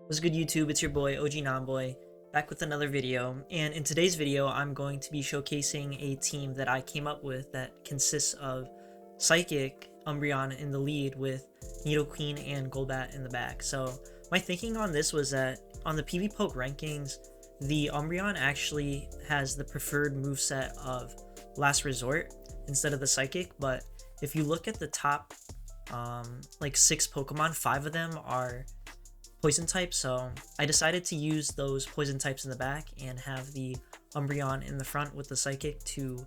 What's good, YouTube? It's your boy OG Nonboy back with another video, and in today's video I'm going to be showcasing a team that I came up with that consists of Psychic, Umbreon in the lead with Nidoqueen and Golbat in the back. So my thinking on this was that on the PvPoke rankings, the Umbreon actually has the preferred moveset of Last Resort instead of the Psychic, but if you look at the top like 6 Pokemon, 5 of them are poison type, so I decided to use those poison types in the back and have the Umbreon in the front with the Psychic to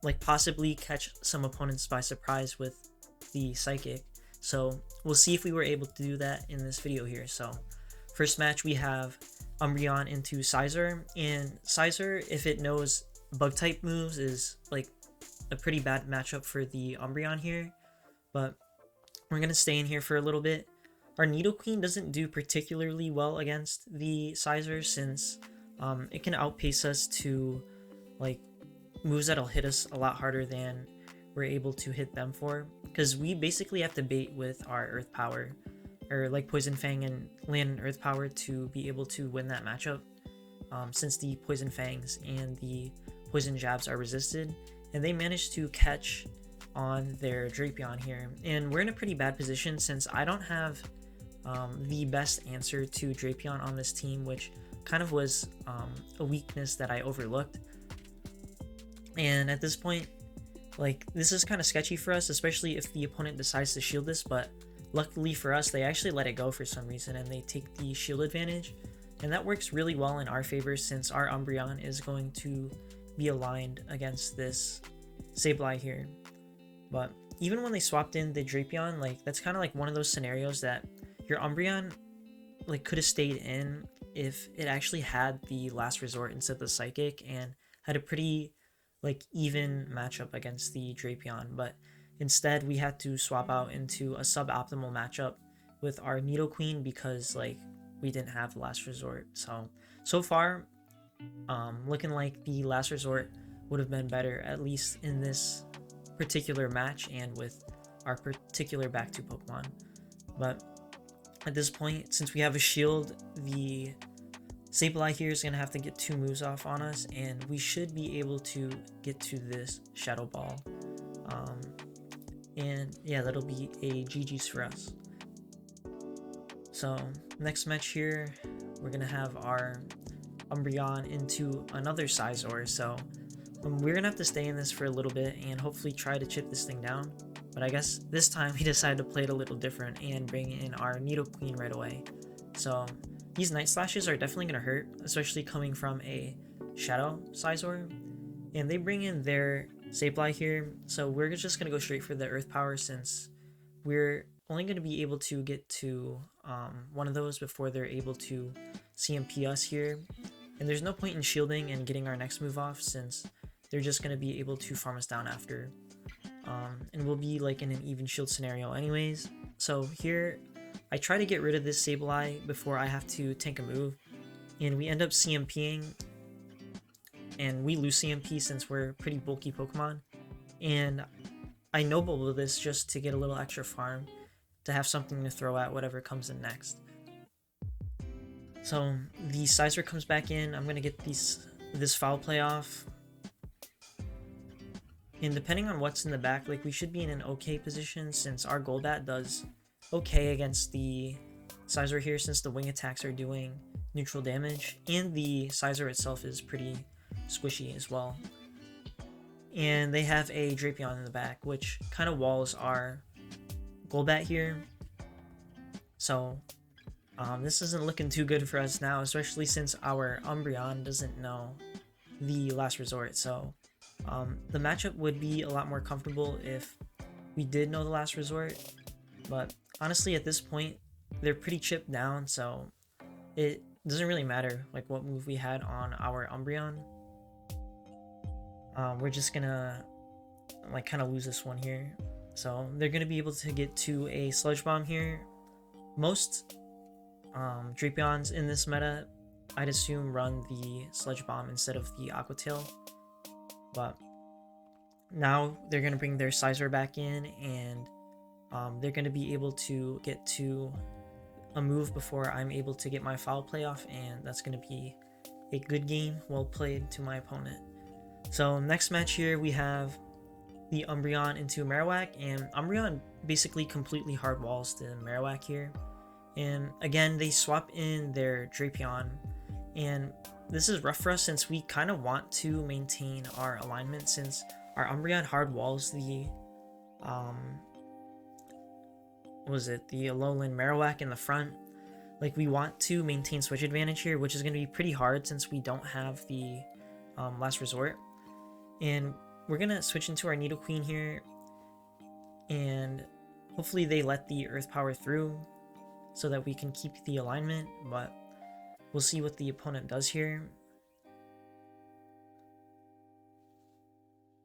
like possibly catch some opponents by surprise with the Psychic. So we'll see if we were able to do that in this video here. So first match we have Umbreon into Scizor, and Scizor, if it knows bug type moves, is like a pretty bad matchup for the Umbreon here, but we're gonna stay in here for a little bit. Our Nidoqueen doesn't do particularly well against the Scizor since it can outpace us to like moves that'll hit us a lot harder than we're able to hit them for, because we basically have to bait with our Earth Power or like Poison Fang and land Earth Power to be able to win that matchup, since the Poison Fangs and the Poison Jabs are resisted, and they managed to catch on their Drapion here, and we're in a pretty bad position since I don't have the best answer to Drapion on this team, which kind of was a weakness that I overlooked. And at this point, like, this is kind of sketchy for us, especially if the opponent decides to shield this, but luckily for us, they actually let it go for some reason and they take the shield advantage, and that works really well in our favor since our Umbreon is going to be aligned against this Sableye here. But even when they swapped in the Drapion, like, that's kind of like one of those scenarios that your Umbreon like could have stayed in if it actually had the Last Resort instead of the Psychic and had a pretty like even matchup against the Drapion, but instead we had to swap out into a suboptimal matchup with our Nidoqueen because like we didn't have Last Resort. So far looking like the Last Resort would have been better, at least in this particular match and with our particular back to Pokemon. But at this point, since we have a shield, the Sableye here is going to have to get 2 moves off on us, and we should be able to get to this Shadow Ball. And yeah, that'll be a GG's for us. So next match here, we're going to have our Umbreon into another Scizor, so we're going to have to stay in this for a little bit and hopefully try to chip this thing down. But I guess this time we decided to play it a little different and bring in our Nidoqueen right away. So these Night Slashes are definitely going to hurt, especially coming from a Shadow Scizor. And they bring in their Sableye here, so we're just going to go straight for the Earth Power since we're only going to be able to get to one of those before they're able to CMP us here. And there's no point in shielding and getting our next move off since they're just going to be able to farm us down after. And we'll be like in an even shield scenario anyways. So here I try to get rid of this Sableye before I have to tank a move, and we end up CMPing, and we lose CMP since we're pretty bulky Pokemon, and I no-bubble this just to get a little extra farm to have something to throw at whatever comes in next. So the Scizor comes back in. I'm gonna get this foul play off. And depending on what's in the back, like, we should be in an okay position since our Golbat does okay against the Scizor here since the wing attacks are doing neutral damage, and the Scizor itself is pretty squishy as well. And they have a Drapion in the back, which kind of walls our Golbat here. So this isn't looking too good for us now, especially since our Umbreon doesn't know the Last Resort. So the matchup would be a lot more comfortable if we did know the Last Resort, but honestly at this point they're pretty chipped down, so it doesn't really matter like what move we had on our Umbreon. We're just gonna like kind of lose this one here, so they're gonna be able to get to a Sludge Bomb here. Most Drapions in this meta, I'd assume, run the Sludge Bomb instead of the Aqua Tail. But now they're going to bring their Scizor back in, and they're going to be able to get to a move before I'm able to get my foul play off, and that's going to be a good game, well played to my opponent. So next match here, we have the Umbreon into Marowak, and Umbreon basically completely hard walls the Marowak here. And again, they swap in their Drapion, and this is rough for us since we kind of want to maintain our alignment since our Umbreon hard walls the the Alolan Marowak in the front. Like, we want to maintain switch advantage here, which is going to be pretty hard since we don't have the last resort. And we're going to switch into our Nidoqueen here, and hopefully they let the Earth Power through so that we can keep the alignment, but we'll see what the opponent does here.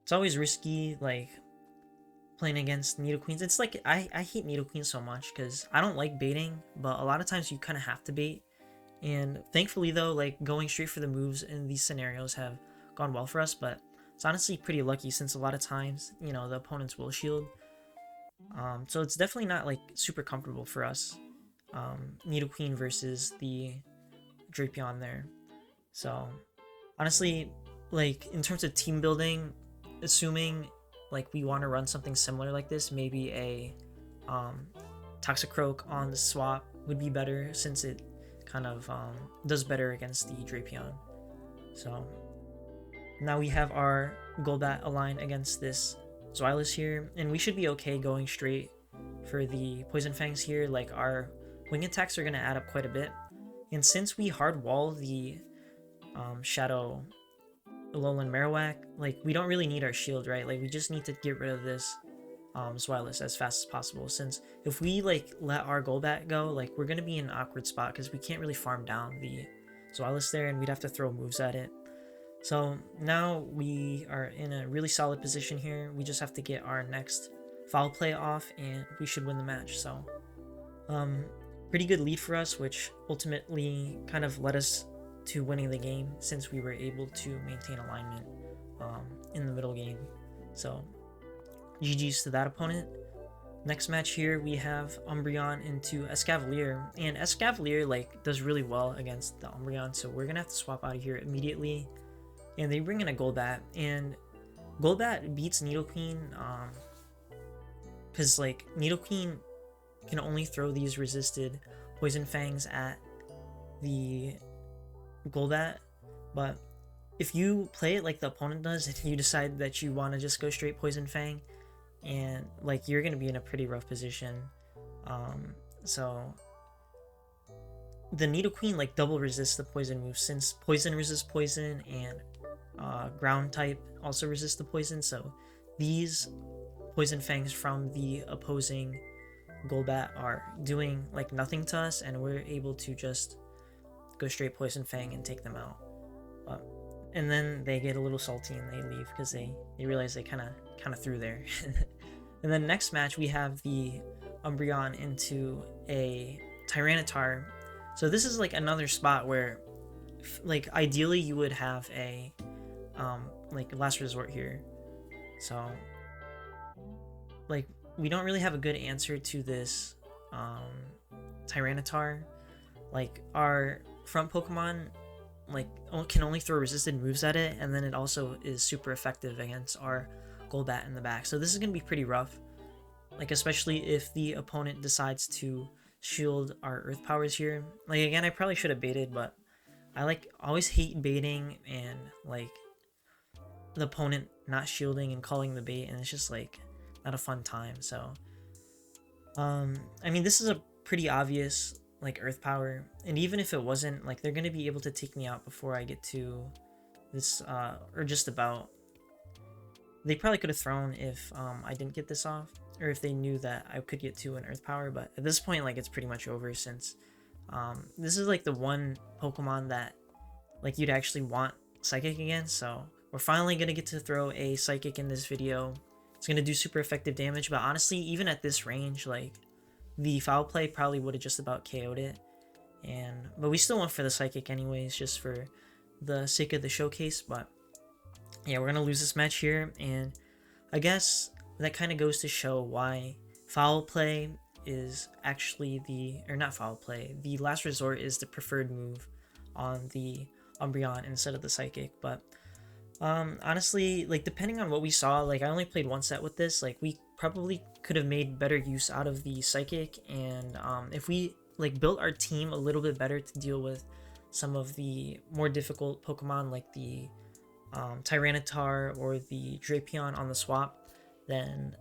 It's always risky, like, playing against Nidoqueens. It's like, I hate Nidoqueens so much because I don't like baiting, but a lot of times you kind of have to bait. And thankfully though, like, going straight for the moves in these scenarios have gone well for us, but it's honestly pretty lucky since a lot of times, you know, the opponents will shield. So it's definitely not like super comfortable for us. Nidoqueen versus the Drapion there. So honestly, like, in terms of team building, assuming like we want to run something similar like this, maybe a Toxicroak on the swap would be better since it kind of does better against the Drapion. So now we have our Golbat aligned against this Zweilous here, and we should be okay going straight for the Poison Fangs here. Like, our wing attacks are going to add up quite a bit, and since we hard wall the Shadow Alolan Marowak, like, we don't really need our shield, right? Like, we just need to get rid of this Zweilous as fast as possible, since if we like let our Golbat go, like, we're gonna be in an awkward spot because we can't really farm down the Zweilous there, and we'd have to throw moves at it. So now we are in a really solid position here. We just have to get our next foul play off and we should win the match. So pretty good lead for us, which ultimately kind of led us to winning the game since we were able to maintain alignment in the middle game. So GG's to that opponent. Next match here, we have Umbreon into Escavalier, and Escavalier like does really well against the Umbreon, so we're gonna have to swap out of here immediately. And they bring in a Golbat, and Golbat beats Nidoqueen because like Nidoqueen can only throw these resisted Poison Fangs at the Golbat, but if you play it like the opponent does and you decide that you want to just go straight Poison Fang, and like, you're gonna be in a pretty rough position. So the Nidoqueen like double resists the poison move since poison resists poison and ground type also resists the poison, so these Poison Fangs from the opposing Golbat are doing like nothing to us, and we're able to just go straight Poison Fang and take them out. And then they get a little salty and they leave because they realize they kind of threw there. And then next match we have the Umbreon into a Tyranitar. So this is like another spot where like ideally you would have a like last resort here. So like, we don't really have a good answer to this Tyranitar. Like, our front Pokemon like can only throw resisted moves at it, and then it also is super effective against our Golbat in the back. So this is gonna be pretty rough, like especially if the opponent decides to shield our Earth Powers here. Like, again, I probably should have baited, but I like always hate baiting and like the opponent not shielding and calling the bait, and it's just like not a fun time. So I mean, this is a pretty obvious like Earth Power, and even if it wasn't, like, they're gonna be able to take me out before I get to this or just about. They probably could have thrown if I didn't get this off, or if they knew that I could get to an Earth Power, but at this point, like, it's pretty much over since this is like the one Pokemon that like you'd actually want Psychic against. So we're finally gonna get to throw a Psychic in this video. It's gonna do super effective damage, but honestly, even at this range, like, the foul play probably would have just about KO'd it. But we still went for the Psychic anyways, just for the sake of the showcase. But yeah, we're gonna lose this match here, and I guess that kind of goes to show why foul play is actually or not foul play, the last resort is the preferred move on the Umbreon instead of the Psychic. But honestly, like depending on what we saw, like I only played one set with this, like we probably could have made better use out of the Psychic, and if we like built our team a little bit better to deal with some of the more difficult Pokemon like the Tyranitar or the Drapion on the swap, then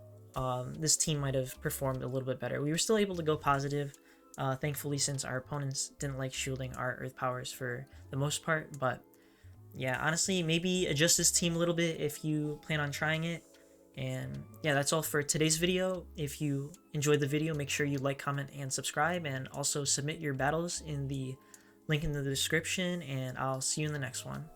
this team might have performed a little bit better. We were still able to go positive, thankfully, since our opponents didn't like shielding our Earth powers for the most part. But yeah, honestly, maybe adjust this team a little bit if you plan on trying it. And yeah, that's all for today's video. If you enjoyed the video, make sure you like, comment, and subscribe, and also submit your battles in the link in the description, and I'll see you in the next one.